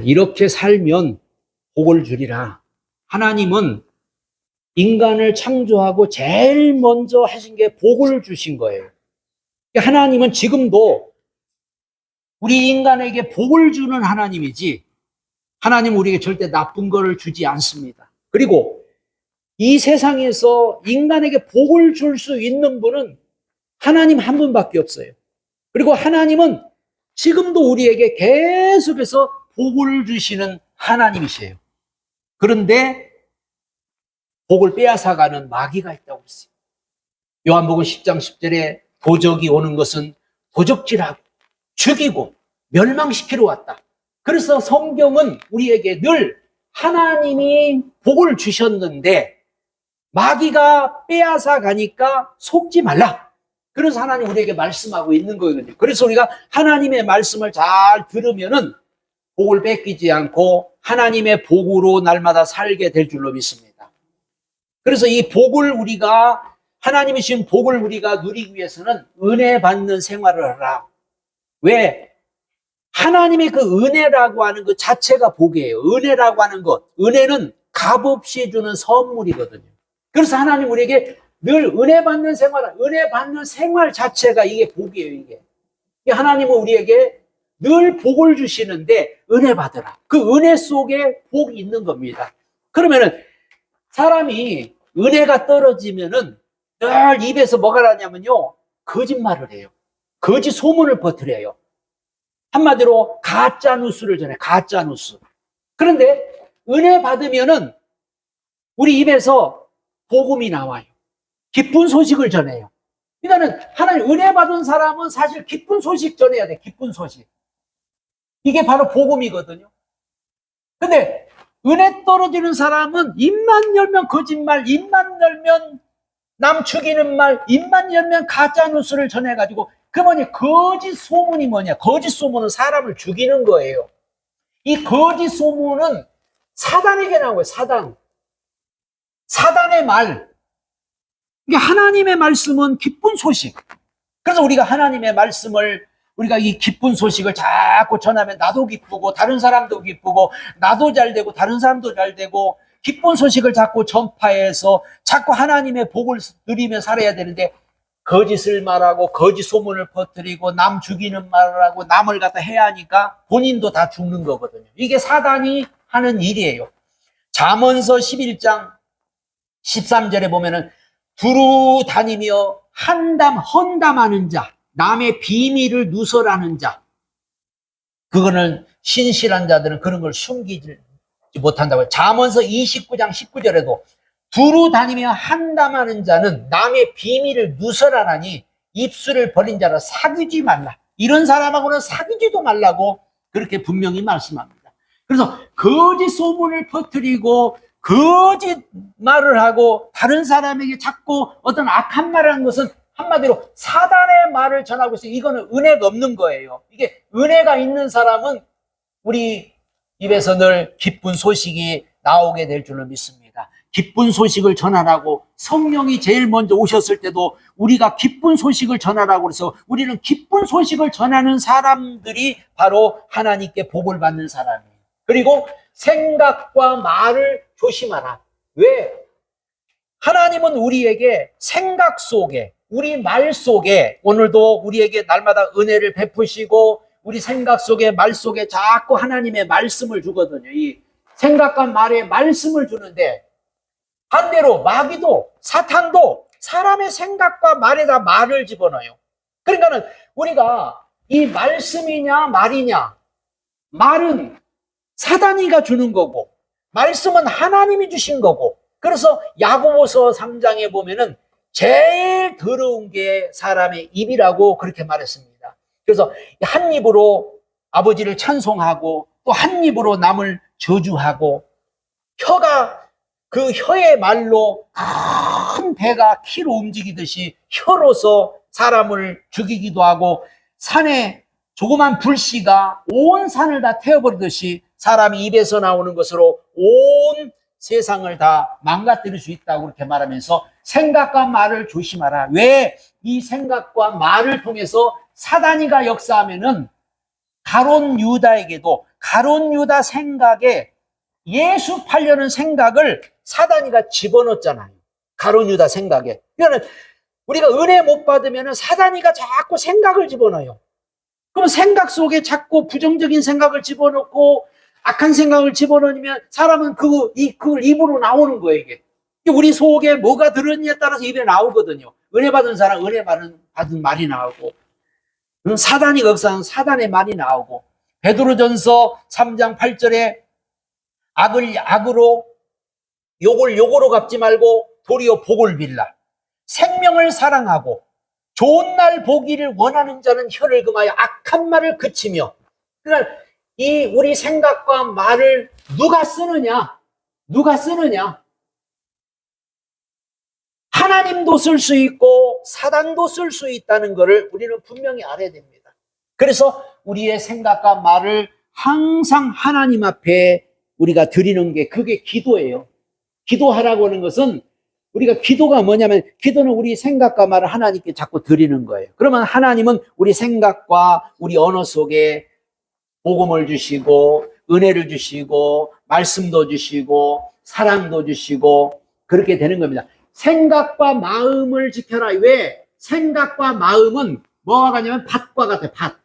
이렇게 살면 복을 주리라. 하나님은 인간을 창조하고 제일 먼저 하신 게 복을 주신 거예요. 하나님은 지금도 우리 인간에게 복을 주는 하나님이지, 하나님은 우리에게 절대 나쁜 거를 주지 않습니다. 그리고 이 세상에서 인간에게 복을 줄 수 있는 분은 하나님 한 분밖에 없어요. 그리고 하나님은 지금도 우리에게 계속해서 복을 주시는 하나님이세요. 그런데 복을 빼앗아가는 마귀가 있다고 했어요. 요한복음 10장 10절에 도적이 오는 것은 도적질하고 죽이고 멸망시키러 왔다. 그래서 성경은 우리에게 늘 하나님이 복을 주셨는데 마귀가 빼앗아 가니까 속지 말라. 그래서 하나님 우리에게 말씀하고 있는 거거든요. 그래서 우리가 하나님의 말씀을 잘 들으면은 복을 뺏기지 않고 하나님의 복으로 날마다 살게 될 줄로 믿습니다. 그래서 이 복을 우리가, 하나님이 주신 복을 우리가 누리기 위해서는 은혜 받는 생활을 하라. 왜? 하나님의 그 은혜라고 하는 것 자체가 복이에요. 은혜라고 하는 것, 은혜는 값없이 주는 선물이거든요. 그래서 하나님 우리에게 늘 은혜 받는 생활 자체가 이게 복이에요. 이게 하나님은 우리에게 늘 복을 주시는데 은혜 받으라. 그 은혜 속에 복이 있는 겁니다. 그러면은 사람이 은혜가 떨어지면은 늘 입에서 뭐가 나냐면요, 거짓말을 해요. 거짓 소문을 퍼뜨려요. 한마디로 가짜 뉴스를 전해. 가짜 뉴스. 그런데 은혜 받으면은 우리 입에서 복음이 나와요. 기쁜 소식을 전해요. 그러니까는 하나님 은혜 받은 사람은 사실 기쁜 소식 전해야 돼. 기쁜 소식. 이게 바로 복음이거든요. 근데 은혜 떨어지는 사람은 입만 열면 거짓말, 입만 열면 남 죽이는 말, 입만 열면 가짜 뉴스를 전해가지고, 그 뭐냐, 거짓 소문이 뭐냐? 거짓 소문은 사람을 죽이는 거예요. 이 거짓 소문은 사단에게 나오고요. 사단의 말. 이게 하나님의 말씀은 기쁜 소식. 그래서 우리가 하나님의 말씀을, 우리가 이 기쁜 소식을 자꾸 전하면 나도 기쁘고 다른 사람도 기쁘고 나도 잘 되고 다른 사람도 잘 되고, 기쁜 소식을 자꾸 전파해서 자꾸 하나님의 복을 누리며 살아야 되는데, 거짓을 말하고 거짓 소문을 퍼뜨리고 남 죽이는 말을 하고 남을 갖다 해야 하니까 본인도 다 죽는 거거든요. 이게 사단이 하는 일이에요. 잠언서 11장 13절에 보면은 두루 다니며 헌담하는 자, 남의 비밀을 누설하는 자, 그거는 신실한 자들은 그런 걸 숨기지 못한다고요. 잠언서 29장 19절에도 두루 다니며 한담하는 자는 남의 비밀을 누설하나니 입술을 벌린 자라 사귀지 말라. 이런 사람하고는 사귀지도 말라고 그렇게 분명히 말씀합니다. 그래서 거짓 소문을 퍼뜨리고 거짓 말을 하고 다른 사람에게 자꾸 어떤 악한 말을 하는 것은 한마디로 사단의 말을 전하고 있어요. 이거는 은혜가 없는 거예요. 이게 은혜가 있는 사람은 우리 입에서 늘 기쁜 소식이 나오게 될 줄로 믿습니다. 기쁜 소식을 전하라고, 성령이 제일 먼저 오셨을 때도 우리가 기쁜 소식을 전하라고 그래서 우리는 기쁜 소식을 전하는 사람들이 바로 하나님께 복을 받는 사람이에요. 그리고 생각과 말을 조심하라. 왜? 하나님은 우리에게 생각 속에, 우리 말 속에 오늘도 우리에게 날마다 은혜를 베푸시고 우리 생각 속에, 말 속에 자꾸 하나님의 말씀을 주거든요. 이 생각과 말에 말씀을 주는데, 반대로 마귀도, 사탄도 사람의 생각과 말에다 말을 집어넣어요. 그러니까는 우리가 이 말씀이냐 말이냐, 말은 사단이가 주는 거고 말씀은 하나님이 주신 거고, 그래서 야고보서 3장에 보면은 제일 더러운 게 사람의 입이라고 그렇게 말했습니다. 그래서 한 입으로 아버지를 찬송하고 또 한 입으로 남을 저주하고, 그 혀의 말로 큰 배가 키로 움직이듯이 혀로서 사람을 죽이기도 하고, 산에 조그만 불씨가 온 산을 다 태워버리듯이 사람이 입에서 나오는 것으로 온 세상을 다 망가뜨릴 수 있다고 그렇게 말하면서 생각과 말을 조심하라. 왜? 이 생각과 말을 통해서 사단이가 역사하면은 가론 유다에게도 가룟 유다 생각에 예수 팔려는 생각을 사단이가 집어넣었잖아요. 가룟 유다 생각에. 그러니까 우리가 은혜 못 받으면 사단이가 자꾸 생각을 집어넣어요. 그럼 생각 속에 자꾸 부정적인 생각을 집어넣고 악한 생각을 집어넣으면 사람은 그걸 입으로 나오는 거예요, 이게. 우리 속에 뭐가 들었느냐에 따라서 입에 나오거든요. 은혜 받은 사람, 은혜 받은 말이 나오고, 사단이 역사는 사단의 말이 나오고, 베드로전서 3장 8절에 악을 악으로, 욕을 욕으로 갚지 말고 도리어 복을 빌라. 생명을 사랑하고 좋은 날 보기를 원하는 자는 혀를 금하여 악한 말을 그치며. 그러니까 이 우리 생각과 말을 누가 쓰느냐? 누가 쓰느냐? 하나님도 쓸 수 있고 사단도 쓸 수 있다는 것을 우리는 분명히 알아야 됩니다. 그래서 우리의 생각과 말을 항상 하나님 앞에 우리가 드리는 게 그게 기도예요. 기도하라고 하는 것은 우리가 기도가 뭐냐면 기도는 우리 생각과 말을 하나님께 자꾸 드리는 거예요. 그러면 하나님은 우리 생각과 우리 언어 속에 복음을 주시고 은혜를 주시고 말씀도 주시고 사랑도 주시고 그렇게 되는 겁니다. 생각과 마음을 지켜라. 왜? 생각과 마음은 뭐와 같냐면 밭과 같아요. 밭.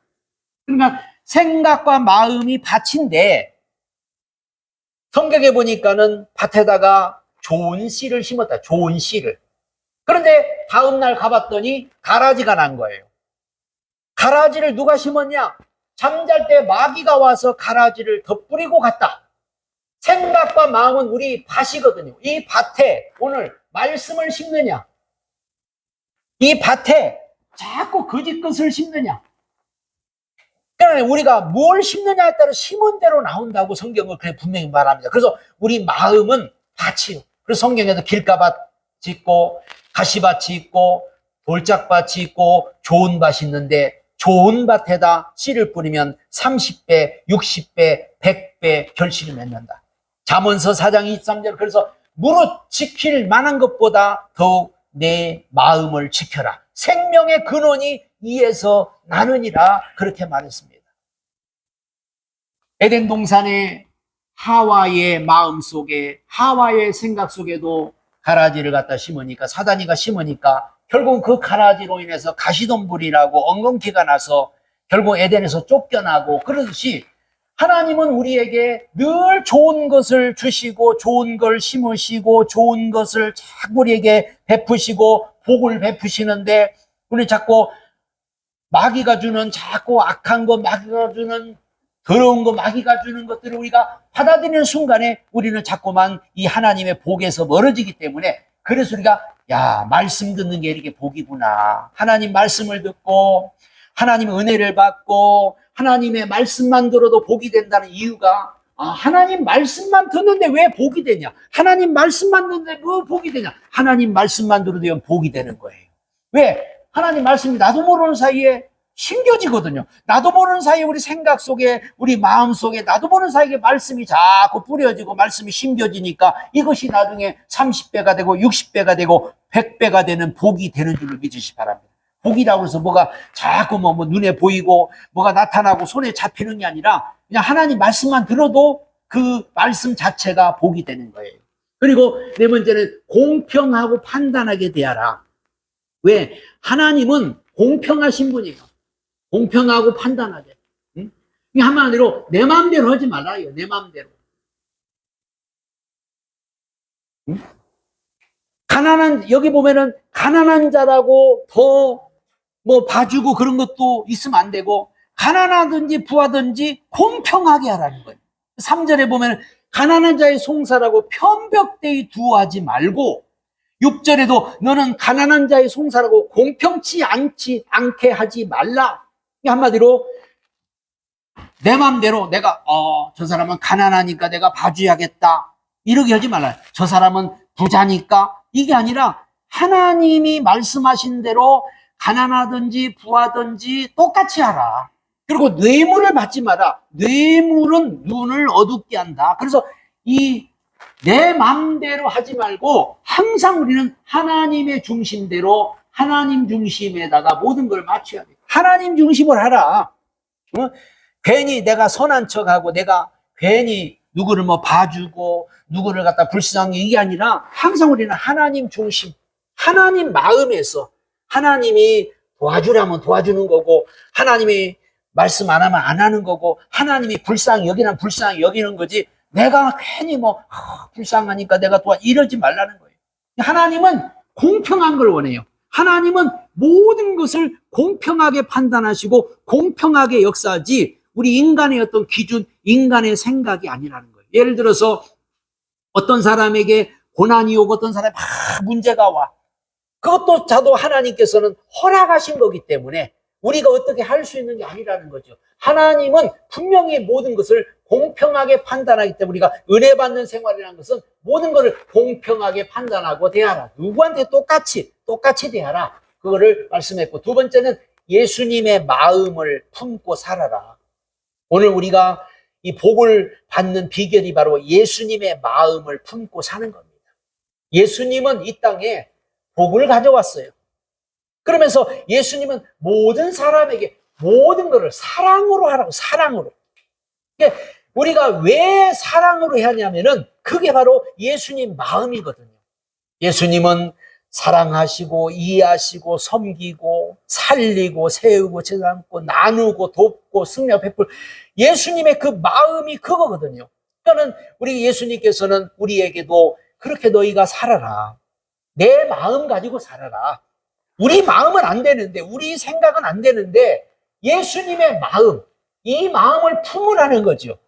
그러니까 생각과 마음이 밭인데 성경에 보니까는 밭에다가 좋은 씨를 심었다. 좋은 씨를. 그런데 다음날 가봤더니 가라지가 난 거예요. 가라지를 누가 심었냐? 잠잘 때 마귀가 와서 가라지를 덧뿌리고 갔다. 생각과 마음은 우리 밭이거든요. 이 밭에 오늘 말씀을 심느냐? 이 밭에 자꾸 거짓 것을 심느냐? 그러니까 우리가 뭘 심느냐에 따라 심은 대로 나온다고 성경은 그래 분명히 말합니다. 그래서 우리 마음은 밭이요. 그래서 성경에도 길가밭 짓고 가시밭이 있고 돌짝밭이 있고 좋은 밭이 있는데 좋은 밭에다 씨를 뿌리면 30배, 60배, 100배 결실을 맺는다. 잠언서 4장 23절. 그래서 무릇 지킬 만한 것보다 더욱 내 마음을 지켜라. 생명의 근원이 이에서 나느니라. 그렇게 말했습니다. 에덴 동산에 하와의 마음 속에 하와의 생각 속에도 가라지를 갖다 심으니까 사단이가 심으니까 결국 그 가라지로 인해서 가시덤불이라고 엉겅퀴가 나서 결국 에덴에서 쫓겨나고 그러듯이 하나님은 우리에게 늘 좋은 것을 주시고 좋은 걸 심으시고 좋은 것을 자꾸 우리에게 베푸시고 복을 베푸시는데 우리 자꾸 마귀가 주는 자꾸 악한 거 마귀가 주는 더러운 거 마귀가 주는 것들을 우리가 받아들이는 순간에 우리는 자꾸만 이 하나님의 복에서 멀어지기 때문에 그래서 우리가 야 말씀 듣는 게 이렇게 복이구나. 하나님 말씀을 듣고 하나님 은혜를 받고 하나님의 말씀만 들어도 복이 된다는 이유가 하나님 말씀만 듣는데 왜 복이 되냐? 하나님 말씀만 듣는데 왜 복이 되냐? 하나님 말씀만 들어도 복이 되는 거예요. 왜? 하나님 말씀이 나도 모르는 사이에 심겨지거든요. 나도 모르는 사이에 우리 생각 속에 우리 마음 속에 나도 모르는 사이에 말씀이 자꾸 뿌려지고 말씀이 심겨지니까 이것이 나중에 30배가 되고 60배가 되고 100배가 되는 복이 되는 줄을 믿으시기 바랍니다. 복이라고 해서 뭐가 자꾸 뭐 눈에 보이고 뭐가 나타나고 손에 잡히는 게 아니라 그냥 하나님 말씀만 들어도 그 말씀 자체가 복이 되는 거예요. 그리고 네 번째는 공평하고 판단하게 대하라. 왜? 하나님은 공평하신 분이에요. 공평하고 판단하게. 응? 한마디로 내 마음대로 하지 말라요. 내 마음대로. 응? 가난한 여기 보면은 가난한 자라고 더 뭐 봐주고 그런 것도 있으면 안 되고 가난하든지 부하든지 공평하게 하라는 거예요. 3절에 보면 가난한 자의 송사라고 편벽되이 두하지 말고 6절에도 너는 가난한 자의 송사라고 공평치 않게 하지 말라. 한마디로 내 맘대로 내가 저 사람은 가난하니까 내가 봐줘야겠다 이렇게 하지 말라. 저 사람은 부자니까 이게 아니라 하나님이 말씀하신 대로 가난하든지 부하든지 똑같이 하라. 그리고 뇌물을 받지 마라. 뇌물은 눈을 어둡게 한다. 그래서 이 내 맘대로 하지 말고 항상 우리는 하나님의 중심대로 하나님 중심에다가 모든 걸 맞춰야 돼. 하나님 중심을 하라. 괜히 내가 선한 척하고 내가 괜히 누구를 뭐 봐주고 누구를 갖다 불쌍히 이게 아니라 항상 우리는 하나님 중심, 하나님 마음에서 하나님이 도와주라면 도와주는 거고 하나님이 말씀 안 하면 안 하는 거고 하나님이 불쌍히 여기는 불쌍히 여기는 거지 내가 괜히 뭐 불쌍하니까 내가 이러지 말라는 거예요. 하나님은 공평한 걸 원해요. 하나님은 모든 것을 공평하게 판단하시고 공평하게 역사하지 우리 인간의 어떤 기준, 인간의 생각이 아니라는 거예요. 예를 들어서 어떤 사람에게 고난이 오고 어떤 사람이 문제가 와. 그것도 자도 하나님께서는 허락하신 거기 때문에 우리가 어떻게 할 수 있는 게 아니라는 거죠. 하나님은 분명히 모든 것을 공평하게 판단하기 때문에 우리가 은혜 받는 생활이라는 것은 모든 것을 공평하게 판단하고 대하라. 누구한테 똑같이 대하라. 그거를 말씀했고, 두 번째는 예수님의 마음을 품고 살아라. 오늘 우리가 이 복을 받는 비결이 바로 예수님의 마음을 품고 사는 겁니다. 예수님은 이 땅에 복을 가져왔어요. 그러면서 예수님은 모든 사람에게 모든 것을 사랑으로 하라고, 사랑으로. 그러니까 우리가 왜 사랑으로 해야 하냐면은 그게 바로 예수님 마음이거든요. 예수님은 사랑하시고 이해하시고 섬기고 살리고 세우고 제삼고 나누고 돕고 승려 베풀 예수님의 그 마음이 그거거든요. 그러니까 우리 예수님께서는 우리에게도 그렇게 너희가 살아라. 내 마음 가지고 살아라. 우리 마음은 안 되는데 우리 생각은 안 되는데 예수님의 마음, 이 마음을 품으라는 거죠.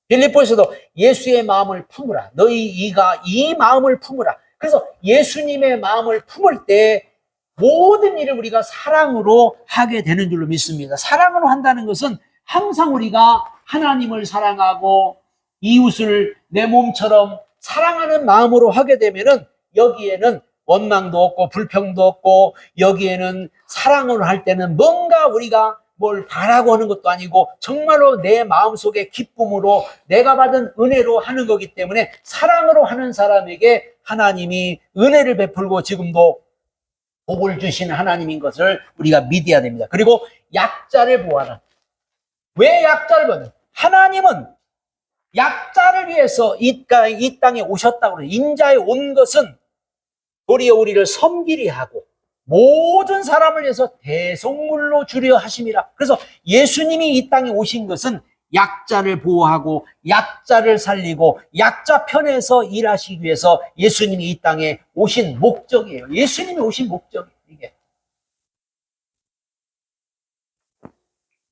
빌립보에서도 예수의 마음을 품으라. 너희 이가 이 마음을 품으라. 그래서 예수님의 마음을 품을 때 모든 일을 우리가 사랑으로 하게 되는 줄로 믿습니다. 사랑으로 한다는 것은 항상 우리가 하나님을 사랑하고 이웃을 내 몸처럼 사랑하는 마음으로 하게 되면은 여기에는 원망도 없고 불평도 없고 여기에는 사랑으로 할 때는 뭔가 우리가 뭘 바라고 하는 것도 아니고 정말로 내 마음속에 기쁨으로 내가 받은 은혜로 하는 거기 때문에 사랑으로 하는 사람에게 하나님이 은혜를 베풀고 지금도 복을 주시는 하나님인 것을 우리가 믿어야 됩니다. 그리고 약자를 보호하라. 왜 약자를 보호하냐? 하나님은 약자를 위해서 이 땅에 오셨다고 그래요. 인자에 온 것은 도리어 우리를 섬기리 하고 모든 사람을 위해서 대속물로 주려 하심이라. 그래서 예수님이 이 땅에 오신 것은 약자를 보호하고 약자를 살리고 약자 편에서 일하시기 위해서 예수님이 이 땅에 오신 목적이에요. 예수님이 오신 목적이에요. 이게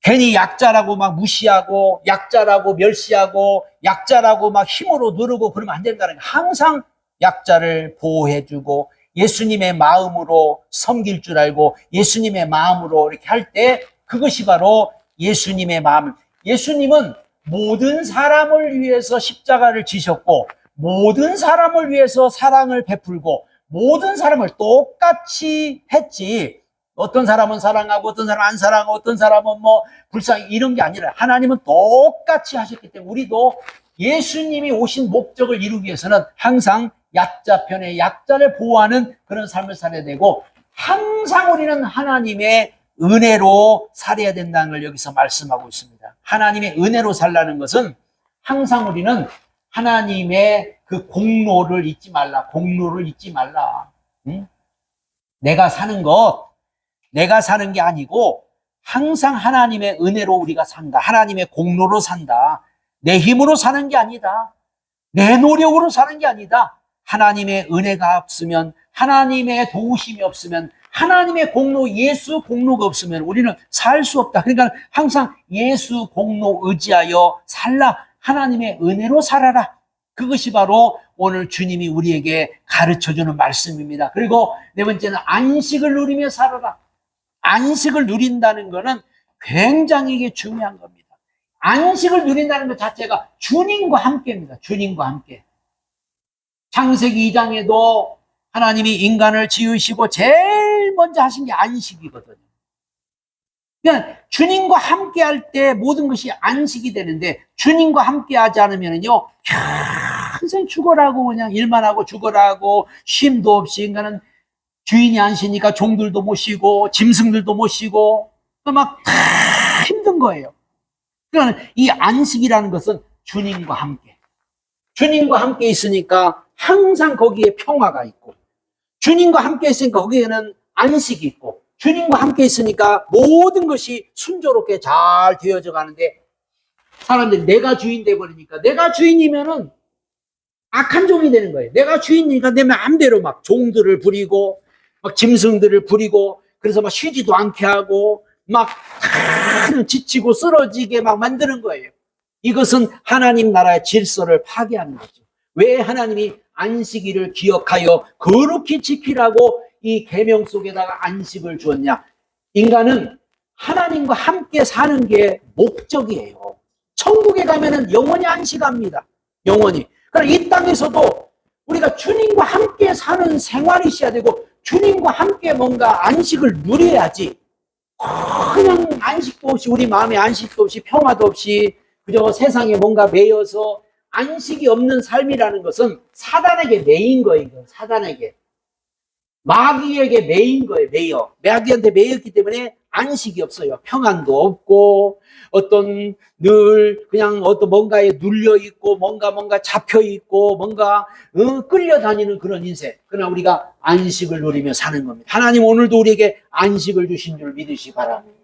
괜히 약자라고 막 무시하고 약자라고 멸시하고 약자라고 막 힘으로 누르고 그러면 안 된다는 거예요. 항상 약자를 보호해주고 예수님의 마음으로 섬길 줄 알고 예수님의 마음으로 이렇게 할 때 그것이 바로 예수님의 마음. 예수님은 모든 사람을 위해서 십자가를 지셨고 모든 사람을 위해서 사랑을 베풀고 모든 사람을 똑같이 했지. 어떤 사람은 사랑하고 어떤 사람은 안 사랑하고 어떤 사람은 뭐 불쌍히 이런 게 아니라 하나님은 똑같이 하셨기 때문에 우리도 예수님이 오신 목적을 이루기 위해서는 항상 약자 편에 약자를 보호하는 그런 삶을 살아야 되고 항상 우리는 하나님의 은혜로 살아야 된다는 걸 여기서 말씀하고 있습니다. 하나님의 은혜로 살라는 것은 항상 우리는 하나님의 그 공로를 잊지 말라. 공로를 잊지 말라. 응? 내가 사는 게 아니고 항상 하나님의 은혜로 우리가 산다. 하나님의 공로로 산다. 내 힘으로 사는 게 아니다. 내 노력으로 사는 게 아니다. 하나님의 은혜가 없으면 하나님의 도우심이 없으면 하나님의 공로 예수 공로가 없으면 우리는 살 수 없다. 그러니까 항상 예수 공로 의지하여 살라. 하나님의 은혜로 살아라. 그것이 바로 오늘 주님이 우리에게 가르쳐주는 말씀입니다. 그리고 네 번째는 안식을 누리며 살아라. 안식을 누린다는 것은 굉장히 중요한 겁니다. 안식을 누린다는 것 자체가 주님과 함께입니다. 주님과 함께. 창세기 2장에도 하나님이 인간을 지으시고 제일 먼저 하신 게 안식이거든요. 그러니까 주님과 함께 할 때 모든 것이 안식이 되는데 주님과 함께 하지 않으면요 평생 죽어라고 그냥 일만 하고 죽어라고 쉼도 없이 인간은 주인이 안 쉬니까 종들도 못 쉬고 짐승들도 못 쉬고 막 다 힘든 거예요. 그러니까 이 안식이라는 것은 주님과 함께 있으니까 항상 거기에 평화가 있고, 주님과 함께 있으니까 거기에는 안식이 있고, 주님과 함께 있으니까 모든 것이 순조롭게 잘 되어져 가는데, 사람들이 내가 주인 돼 버리니까, 내가 주인이면은 악한 종이 되는 거예요. 내가 주인이니까 내 마음대로 막 종들을 부리고 막 짐승들을 부리고, 그래서 막 쉬지도 않게 하고 막 지치고 쓰러지게 막 만드는 거예요. 이것은 하나님 나라의 질서를 파괴하는 거죠. 왜 하나님이 안식일을 기억하여 거룩히 지키라고 이 계명 속에다가 안식을 주었냐? 인간은 하나님과 함께 사는 게 목적이에요. 천국에 가면은 영원히 안식합니다. 영원히. 그러나 이 땅에서도 우리가 주님과 함께 사는 생활이 있어야 되고, 주님과 함께 뭔가 안식을 누려야지, 그냥 안식도 없이, 우리 마음에 안식도 없이 평화도 없이 그저 세상에 뭔가 매여서 안식이 없는 삶이라는 것은 사단에게 매인 거예요. 사단에게, 마귀에게 매인 거예요. 마귀한테 매였기 때문에 안식이 없어요. 평안도 없고, 어떤 늘 그냥 어떤 뭔가에 눌려 있고, 뭔가 잡혀 있고, 뭔가 끌려다니는 그런 인생. 그러나 우리가 안식을 누리며 사는 겁니다. 하나님 오늘도 우리에게 안식을 주신 줄 믿으시기 바랍니다.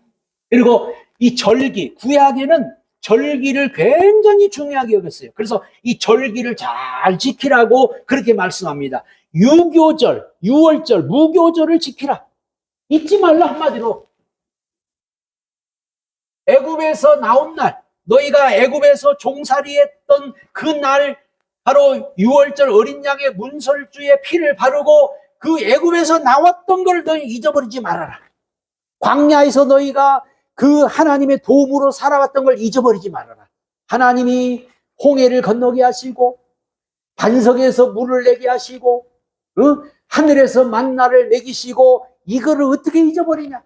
그리고 이 절기, 구약에는 절기를 굉장히 중요하게 여겼어요. 그래서 이 절기를 잘 지키라고 그렇게 말씀합니다. 유교절, 유월절, 무교절을 지키라. 잊지 말라. 한마디로 애굽에서 나온 날, 너희가 애굽에서 종살이했던 그 날, 바로 유월절 어린 양의 문설주의 피를 바르고 그 애굽에서 나왔던 걸 너희 잊어버리지 말아라. 광야에서 너희가 그 하나님의 도움으로 살아왔던 걸 잊어버리지 말아라. 하나님이 홍해를 건너게 하시고, 반석에서 물을 내게 하시고, 하늘에서 만나를 먹이시고, 이거를 어떻게 잊어버리냐?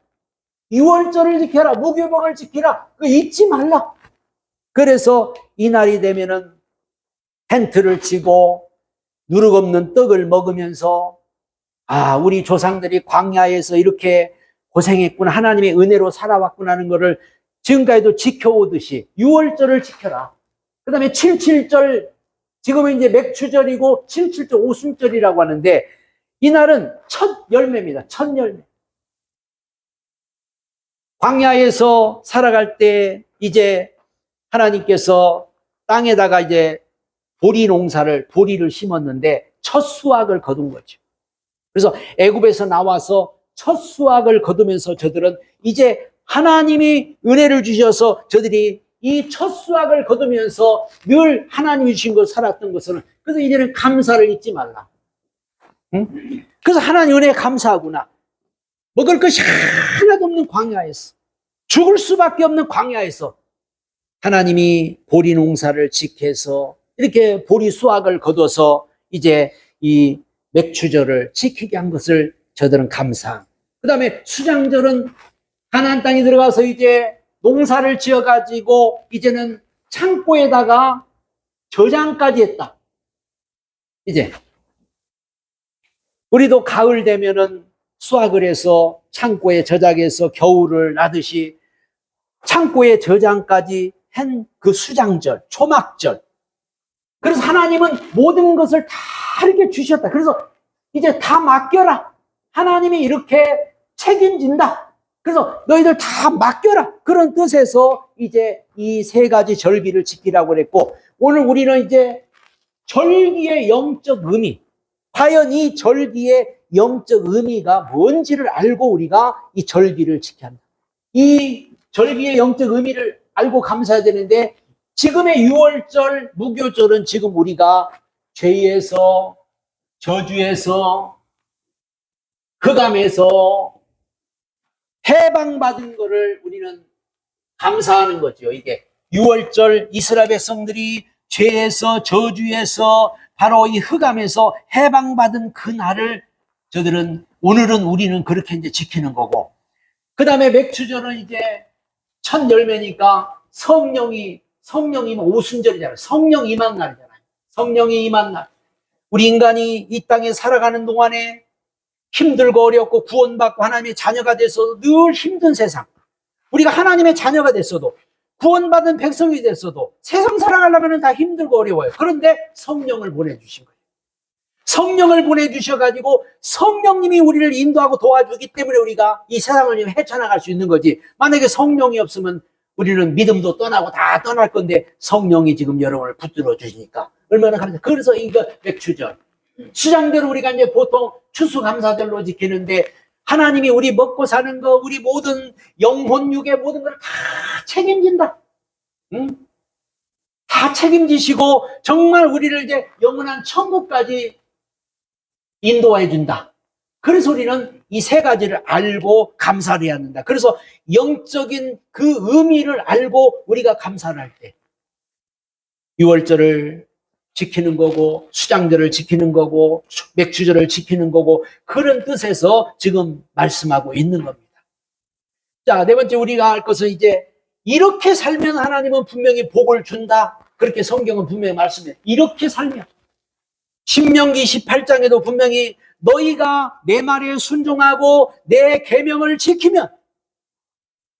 유월절을 지켜라, 무교복을 지키라, 그거 잊지 말라. 그래서 이 날이 되면은 텐트를 치고 누룩 없는 떡을 먹으면서, 아, 우리 조상들이 광야에서 이렇게 고생했구나, 하나님의 은혜로 살아왔구나 하는 것을 지금까지도 지켜오듯이 유월절을 지켜라. 그 다음에 77절, 지금은 이제 맥추절이고 77절 오순절이라고 하는데, 이날은 첫 열매입니다. 첫 열매. 광야에서 살아갈 때 이제 하나님께서 땅에다가 이제 보리를 심었는데 첫 수확을 거둔 거죠. 그래서 애굽에서 나와서 첫 수확을 거두면서 저들은 이제 하나님이 은혜를 주셔서 저들이 이 첫 수확을 거두면서 늘 하나님이 주신 것 살았던 것은, 그래서 이제는 감사를 잊지 말라. 응? 그래서 하나님 은혜에 감사하구나. 먹을 것이 하나도 없는 광야에서, 죽을 수밖에 없는 광야에서 하나님이 보리 농사를 지켜서 이렇게 보리 수확을 거둬서 이제 이 맥추절을 지키게 한 것을 저들은 감사한. 그 다음에 수장절은 가나안 땅에 들어가서 이제 농사를 지어가지고 이제는 창고에다가 저장까지 했다. 이제 우리도 가을 되면은 수확을 해서 창고에 저장해서 겨울을 나듯이 창고에 저장까지 한 그 수장절, 초막절. 그래서 하나님은 모든 것을 다 이렇게 주셨다. 그래서 이제 다 맡겨라. 하나님이 이렇게 책임진다. 그래서 너희들 다 맡겨라. 그런 뜻에서 이제 이 세 가지 절기를 지키라고 그랬고, 오늘 우리는 이제 절기의 영적 의미, 과연 이 절기의 영적 의미가 뭔지를 알고 우리가 이 절기를 지켜야 한다. 이 절기의 영적 의미를 알고 감사해야 되는데, 지금의 유월절, 무교절은 지금 우리가 죄에서, 저주에서, 흑암에서 해방받은 것을 우리는 감사하는 거죠. 이게 유월절, 이스라엘 백성들이 죄에서, 저주에서, 바로 이 흑암에서 해방받은 그 날을 저들은, 오늘은 우리는 그렇게 이제 지키는 거고, 그 다음에 맥추절은 이제 첫 열매니까 성령이 오순절이잖아요. 성령 임한 날이잖아요. 성령이 임한 날. 우리 인간이 이 땅에 살아가는 동안에 힘들고 어렵고 구원받고 하나님의 자녀가 돼서 늘 힘든 세상. 우리가 하나님의 자녀가 됐어도 구원받은 백성이 됐어도 세상 살아가려면 다 힘들고 어려워요. 그런데 성령을 보내주신 거예요. 성령을 보내주셔가지고 성령님이 우리를 인도하고 도와주기 때문에 우리가 이 세상을 헤쳐나갈 수 있는 거지. 만약에 성령이 없으면 우리는 믿음도 떠나고 다 떠날 건데 성령이 지금 여러분을 붙들어 주시니까 얼마나 감사해요. 그래서 이거 맥추절. 수장대로 우리가 이제 보통 추수감사절로 지키는데 하나님이 우리 먹고 사는 거, 우리 모든 영혼, 육의 모든 걸 다 책임진다. 응? 다 책임지시고 정말 우리를 이제 영원한 천국까지 인도해 준다. 그래서 우리는 이 세 가지를 알고 감사를 해야 한다. 그래서 영적인 그 의미를 알고 우리가 감사를 할 때 유월절을 지키는 거고 수장절을 지키는 거고 맥주절을 지키는 거고 그런 뜻에서 지금 말씀하고 있는 겁니다. 자, 네 번째 우리가 할 것은 이제 이렇게 살면 하나님은 분명히 복을 준다. 그렇게 성경은 분명히 말씀해요. 이렇게 살면 신명기 18장에도 분명히 너희가 내 말에 순종하고 내 계명을 지키면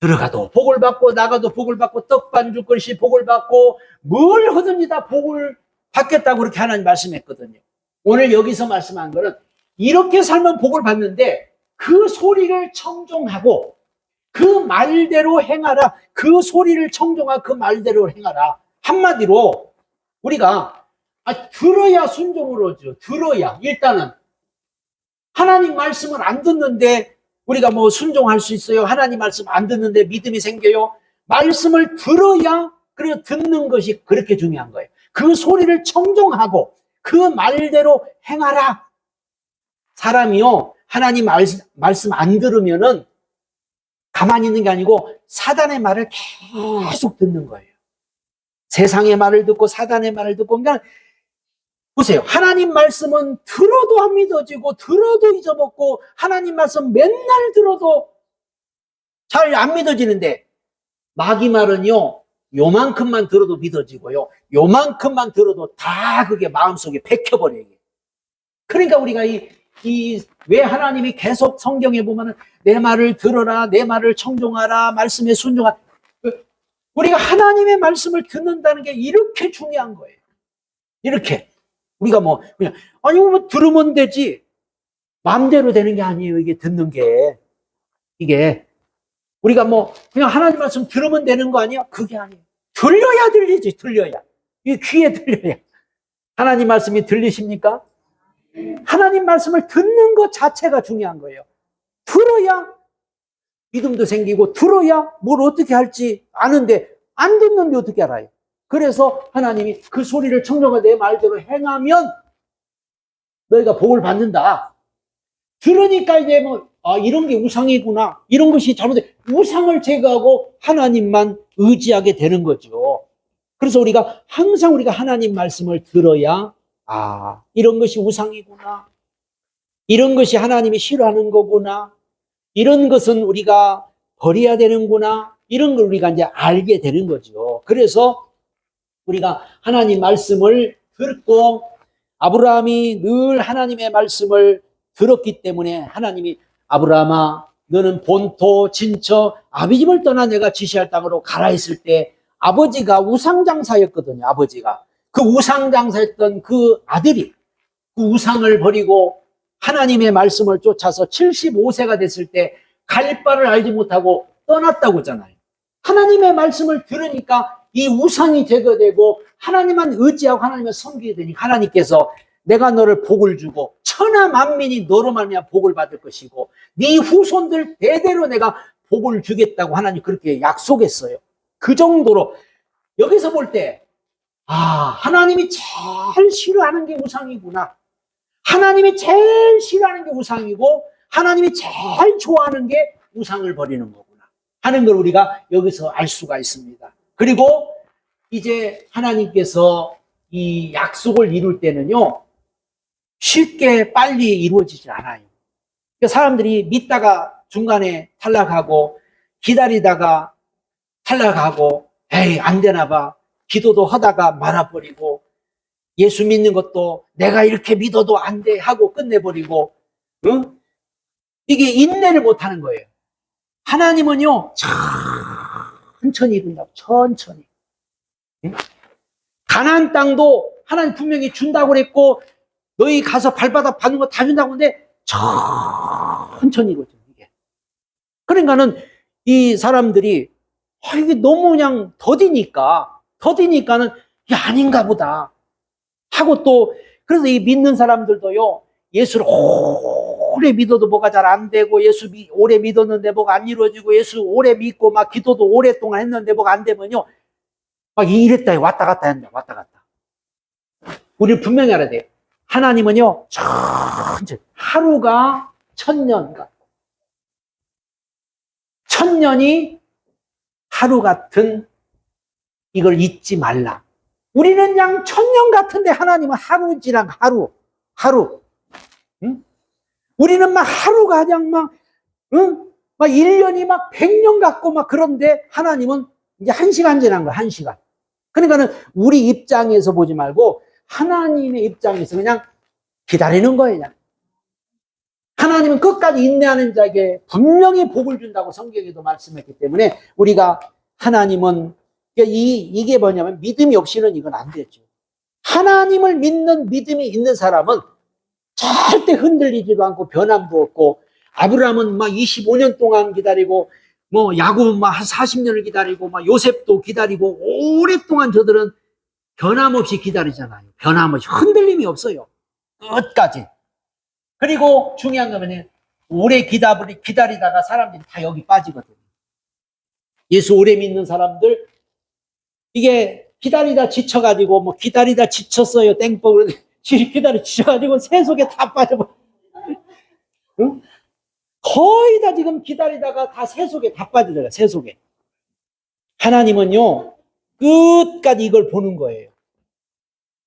들어가도 복을 받고 나가도 복을 받고 떡반죽 것이 복을 받고 뭘 하든지 다 복을 받겠다고 그렇게 하나님 말씀했거든요. 오늘 여기서 말씀한 거는 이렇게 살면 복을 받는데 그 소리를 청종하고 그 말대로 행하라. 그 소리를 청종하고 그 말대로 행하라. 한마디로 우리가 들어야 순종을 하죠. 들어야. 일단은 하나님 말씀을 안 듣는데 우리가 뭐 순종할 수 있어요? 하나님 말씀 안 듣는데 믿음이 생겨요? 말씀을 들어야 그리고 듣는 것이 그렇게 중요한 거예요. 그 소리를 청종하고 그 말대로 행하라. 사람이요 하나님 말씀 안 들으면은 가만히 있는 게 아니고 사단의 말을 계속 듣는 거예요. 세상의 말을 듣고 사단의 말을 듣고. 그러니까 보세요. 하나님 말씀은 들어도 안 믿어지고 들어도 잊어먹고 하나님 말씀 맨날 들어도 잘 안 믿어지는데 마귀 말은요 요만큼만 들어도 믿어지고요 요만큼만 들어도 다 그게 마음속에 박혀버려요. 그러니까 우리가 왜 하나님이 계속 성경에 보면은 내 말을 들어라, 내 말을 청종하라, 말씀에 순종하라. 우리가 하나님의 말씀을 듣는다는 게 이렇게 중요한 거예요. 이렇게. 우리가 뭐, 그냥, 아니, 뭐, 들으면 되지. 마음대로 되는 게 아니에요. 이게 듣는 게. 이게. 우리가 뭐, 그냥 하나님 말씀 들으면 되는 거 아니야? 그게 아니에요. 들려야 들리지, 들려야. 이 귀에 들려야. 하나님 말씀이 들리십니까? 하나님 말씀을 듣는 것 자체가 중요한 거예요. 들어야 믿음도 생기고, 들어야 뭘 어떻게 할지 아는데, 안 듣는데 어떻게 알아요? 그래서 하나님이 그 소리를 청정하고 내 말대로 행하면 너희가 복을 받는다. 들으니까 이제 뭐, 이런 게 우상이구나. 이런 것이 잘못돼. 우상을 제거하고 하나님만 의지하게 되는 거죠. 그래서 우리가 항상 우리가 하나님 말씀을 들어야, 이런 것이 우상이구나. 이런 것이 하나님이 싫어하는 거구나. 이런 것은 우리가 버려야 되는구나. 이런 걸 우리가 이제 알게 되는 거죠. 그래서 우리가 하나님 말씀을 듣고 아브라함이 늘 하나님의 말씀을 들었기 때문에 하나님이 아브라함아 너는 본토 진처 아비 집을 떠나 내가 지시할 땅으로 가라 했을 때 아버지가 우상장사였거든요. 아버지가 그 우상장사였던 그 아들이 그 우상을 버리고 하나님의 말씀을 쫓아서 75세가 됐을 때 갈 바를 알지 못하고 떠났다고 하잖아요. 하나님의 말씀을 들으니까 이 우상이 제거되고 하나님만 의지하고 하나님을 섬기게 되니까 하나님께서 내가 너를 복을 주고 천하 만민이 너로 말미암아 복을 받을 것이고 네 후손들 대대로 내가 복을 주겠다고 하나님 그렇게 약속했어요. 그 정도로 여기서 볼 때 하나님이 제일 싫어하는 게 우상이구나. 하나님이 제일 싫어하는 게 우상이고 하나님이 제일 좋아하는 게 우상을 버리는 거구나 하는 걸 우리가 여기서 알 수가 있습니다. 그리고 이제 하나님께서 이 약속을 이룰 때는요 쉽게 빨리 이루어지질 않아요. 그러니까 사람들이 믿다가 중간에 탈락하고 기다리다가 탈락하고 에이 안 되나 봐. 기도도 하다가 말아버리고 예수 믿는 것도 내가 이렇게 믿어도 안 돼 하고 끝내버리고 이게 인내를 못하는 거예요. 하나님은요 천천히 이룬다고, 천천히. 가나안 땅도 하나님 분명히 준다고 그랬고, 너희 가서 발바닥 받는 거 다 준다고 하는데, 천천히 이루어져, 이게. 그러니까는 이 사람들이, 이게 너무 그냥 더디니까는, 이게 아닌가 보다. 하고 또, 그래서 이 믿는 사람들도요, 예수를 오래 믿어도 뭐가 잘 안 되고, 예수 오래 믿었는데 뭐가 안 이루어지고, 예수 오래 믿고 막 기도도 오랫동안 했는데 뭐가 안 되면요, 막 이랬다 왔다 갔다 했는데 왔다 갔다. 우리 분명히 알아야 돼요. 하나님은요, 천천히, 하루가 1000년 같고, 1000년이 하루 같은 이걸 잊지 말라. 우리는 그냥 1000년 같은데 하나님은 하루지랑 하루. 응? 우리는 막 하루가 그냥 막 1년이 막 100년 같고 막 그런데 하나님은 이제 1시간 지난 거야, 1시간. 그러니까는 우리 입장에서 보지 말고 하나님의 입장에서 그냥 기다리는 거예요, 그냥. 하나님은 끝까지 인내하는 자에게 분명히 복을 준다고 성경에도 말씀했기 때문에 우리가 하나님은 이게 뭐냐면 믿음이 없이는 이건 안 되죠. 하나님을 믿는 믿음이 있는 사람은 절대 흔들리지도 않고 변함도 없고, 아브라함은 막 25년 동안 기다리고, 뭐 야곱은 막 한 40년을 기다리고, 막 요셉도 기다리고, 오랫동안 저들은 변함없이 기다리잖아요. 변함없이 흔들림이 없어요, 끝까지. 그리고 중요한 거는 오래 기다리다가 사람들이 다 여기 빠지거든요. 예수 오래 믿는 사람들, 이게 기다리다 지쳐가지고, 뭐 기다리다 지쳤어요, 땡벌 기다리 지쳐가지고 새 속에 다 빠져버려. 응? 거의 다 지금 기다리다가 다 새 속에 다 빠져들어요, 새 속에. 하나님은요, 끝까지 이걸 보는 거예요.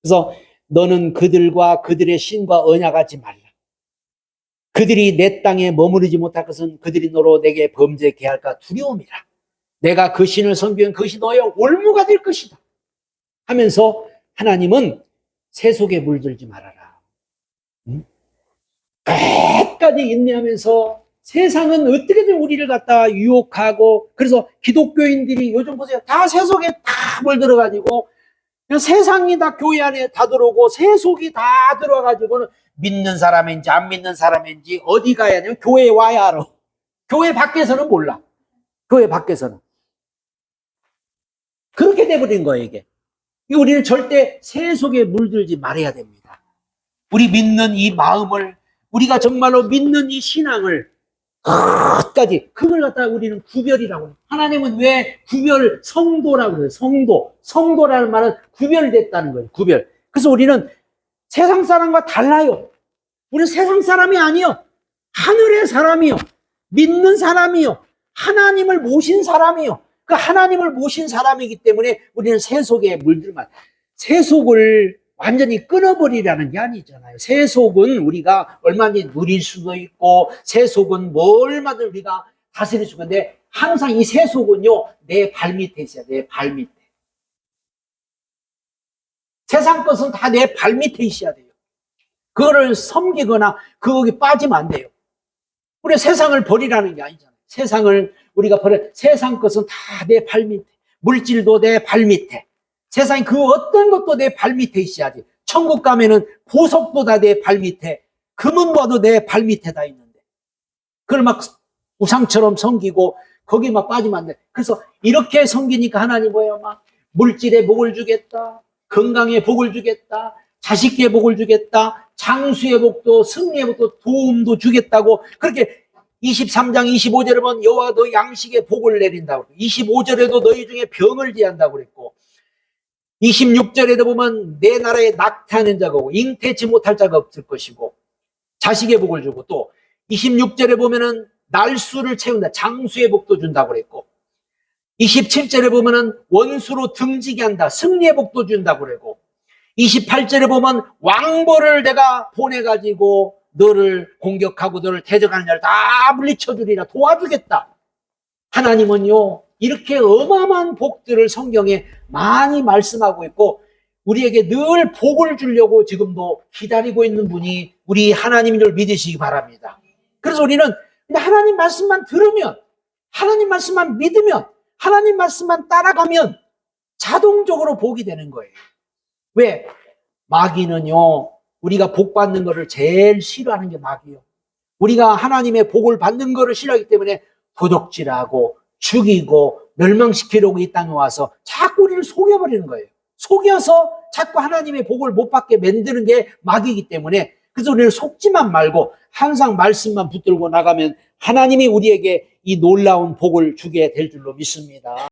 그래서 너는 그들과 그들의 신과 언약하지 말라. 그들이 내 땅에 머무르지 못할 것은 그들이 너로 내게 범죄케 할까 두려움이라. 내가 그 신을 섬기면 그것이 너의 올무가 될 것이다 하면서 하나님은 새 속에 물들지 말아라. 끝까지 인내하면서 세상은 어떻게든 우리를 갖다 유혹하고, 그래서 기독교인들이 요즘 보세요, 다 새 속에 다 물들어가지고 그냥 세상이 다 교회 안에 다 들어오고 새 속이 다 들어와가지고는 믿는 사람인지 안 믿는 사람인지 어디 가야 되면 교회에 와야 알아. 교회 밖에서는 몰라. 교회 밖에서는. 그렇게 돼버린 거예요, 이게. 우리는 절대 새 속에 물들지 말아야 됩니다. 우리 믿는 이 마음을, 우리가 정말로 믿는 이 신앙을 끝까지, 그걸 갖다가 우리는 구별이라고 해요. 하나님은 왜 성도라고 그래요? 성도라는 말은 구별됐다는 거예요, 구별. 그래서 우리는 세상 사람과 달라요. 우리는 세상 사람이 아니요, 하늘의 사람이요, 믿는 사람이요, 하나님을 모신 사람이요. 그 하나님을 모신 사람이기 때문에 우리는 새 속에 물들만, 새 속을 완전히 끊어버리라는 게 아니잖아요. 새 속은 우리가 얼마든지 누릴 수도 있고, 새 속은 뭐 얼마든 우리가 다스릴 수가 있는데, 항상 이 새 속은요, 내 발밑에 있어요, 내 발밑에. 세상 것은 다 내 발밑에 있어야 돼요. 그거를 섬기거나 거기 빠지면 안 돼요. 우리 세상을 버리라는 게 아니잖아요. 세상을 우리가 세상 것은 다 내 발밑에, 물질도 내 발밑에, 세상에 그 어떤 것도 내 발밑에 있어야지. 천국 가면은 보석도 다 내 발밑에, 금은과도 내 발밑에 다 있는데, 그걸 막 우상처럼 섬기고 거기 막 빠지면 안 돼. 그래서 이렇게 섬기니까 하나님 뭐예요? 막 물질에 복을 주겠다, 건강에 복을 주겠다, 자식의 복을 주겠다, 장수의 복도, 승리의 복도, 도움도 주겠다고, 그렇게 23장 25절에 보면 여호와가 너 양식의 복을 내린다고, 25절에도 너희 중에 병을 제한다고 그랬고, 26절에도 보면 내 나라에 낙태하는 자가 오고 잉태치 못할 자가 없을 것이고 자식의 복을 주고, 또 26절에 보면은 날수를 채운다, 장수의 복도 준다고 그랬고, 27절에 보면은 원수로 등지게 한다, 승리의 복도 준다고 그랬고, 28절에 보면 왕벌을 내가 보내가지고 너를 공격하고 너를 대적하는 자를 다 물리쳐 주리라, 도와주겠다. 하나님은요, 이렇게 어마어마한 복들을 성경에 많이 말씀하고 있고, 우리에게 늘 복을 주려고 지금도 기다리고 있는 분이 우리 하나님인 줄 믿으시기 바랍니다. 그래서 우리는 하나님 말씀만 들으면, 하나님 말씀만 믿으면, 하나님 말씀만 따라가면 자동적으로 복이 되는 거예요. 왜? 마귀는요, 우리가 복 받는 거를 제일 싫어하는 게 마귀예요. 우리가 하나님의 복을 받는 거를 싫어하기 때문에 도적질하고 죽이고 멸망시키려고 이 땅에 와서 자꾸 우리를 속여버리는 거예요. 속여서 자꾸 하나님의 복을 못 받게 만드는 게 마귀이기 때문에, 그래서 우리는 속지만 말고 항상 말씀만 붙들고 나가면 하나님이 우리에게 이 놀라운 복을 주게 될 줄로 믿습니다.